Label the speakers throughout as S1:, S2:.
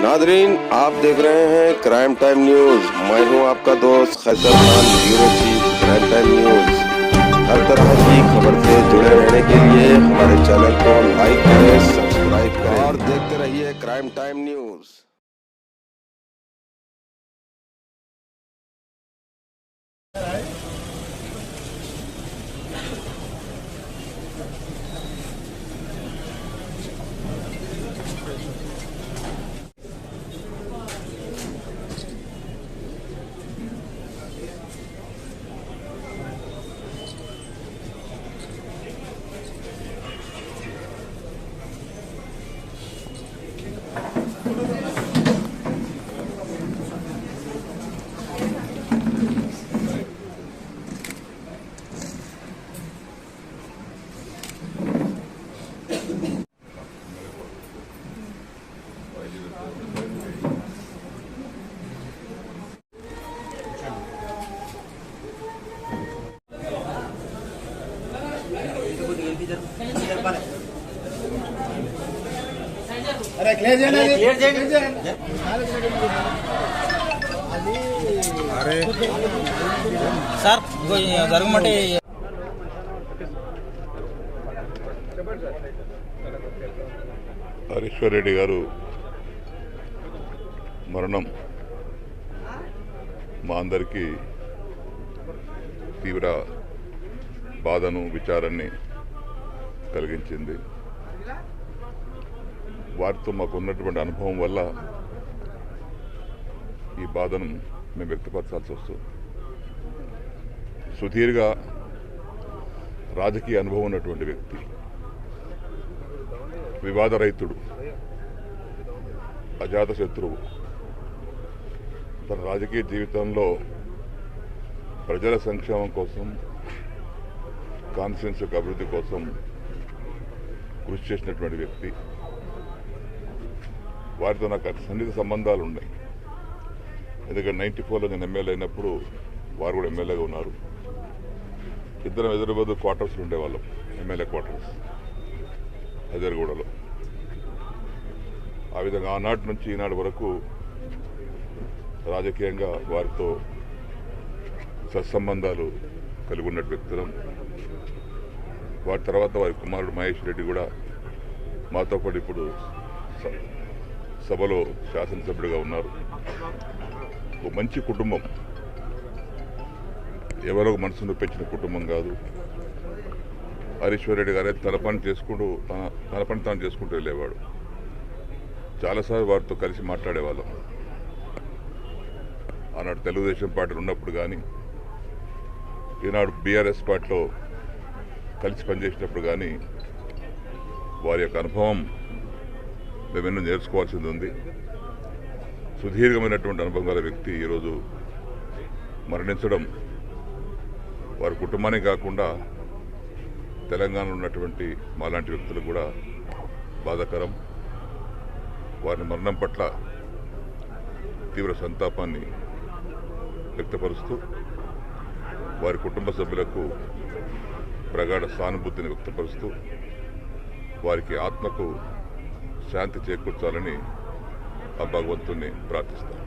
S1: Nadreen, आप देख रहे हैं क्राइम टाइम न्यूज। मैं हूं आपका दोस्त Qaiser Khan, bureau chief crime time news. हर तरह की खबर से जुड़े रहने के लिए हमारे चैनल को लाइक करें, सब्सक्राइब करें और देखते रहिए क्राइम टाइम न्यूज।
S2: अरे क्लियर
S3: अरे సార్ జరగమంటే
S4: హరీశ్వర్ రెడ్డి గారు మరణం మా అందరికీ తీవ్ర బాధను విచారాన్ని కలిగించింది. వారితో మాకు ఉన్నటువంటి అనుభవం వల్ల ఈ బాధను మేము వ్యక్తపరచాల్సి వస్తుంది. సుదీర్ఘ రాజకీయ అనుభవం ఉన్నటువంటి వ్యక్తి, వివాదరహితుడు, అజాత శత్రువు. తన రాజకీయ జీవితంలో ప్రజల సంక్షేమం కోసం, కాన్స్టిట్యున్సీ అభివృద్ధి కోసం కృషి చేసినటువంటి వ్యక్తి. వారితో నాకు సన్నిహిత సంబంధాలు ఉన్నాయి. ఎందుకంటే 94లో నేను ఎమ్మెల్యే అయినప్పుడు వారు కూడా ఎమ్మెల్యేగా ఉన్నారు. ఇద్దరం ఎదురుబెదురు క్వార్టర్స్లో ఉండేవాళ్ళం, ఎమ్మెల్యే క్వార్టర్స్ హైదర్గూడలో. ఆ విధంగా ఆనాటి నుంచి ఈనాడు వరకు రాజకీయంగా వారితో సత్సంబంధాలు కలిగి ఉన్న వ్యక్తులం. వారి తర్వాత వారి కుమారుడు మహేష్ రెడ్డి కూడా మాతో పాటు ఇప్పుడు సభలో శాసనసభ్యుడిగా ఉన్నారు. ఒక మంచి కుటుంబం, ఎవరో మనసును పెంచిన కుటుంబం కాదు. హరీశ్వర్ రెడ్డి గారే తన పని తాను చేసుకుంటూ వెళ్ళేవాడు. చాలాసార్లు వారితో కలిసి మాట్లాడేవాళ్ళం. ఆనాడు తెలుగుదేశం పార్టీలో ఉన్నప్పుడు కానీ, ఈనాడు బీఆర్ఎస్ పార్టీలో కలిసి పనిచేసినప్పుడు కానీ వారి యొక్క అనుభవం మేమెన్నో నేర్చుకోవాల్సింది ఉంది. సుదీర్ఘమైనటువంటి అనుభవం గల వ్యక్తి ఈరోజు మరణించడం వారి కుటుంబానికి కాకుండా తెలంగాణలో ఉన్నటువంటి మాలాంటి వ్యక్తులకు కూడా బాధాకరం. వారి మరణం పట్ల తీవ్ర సంతాపాన్ని వ్యక్తపరుస్తూ వారి కుటుంబ సభ్యులకు ప్రగాఢ సానుభూతిని వ్యక్తపరుస్తూ వారికి ఆత్మకు శాంతి చేకూర్చాలని ఆ భగవంతుణ్ణి ప్రార్థిస్తాను.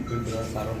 S2: హలో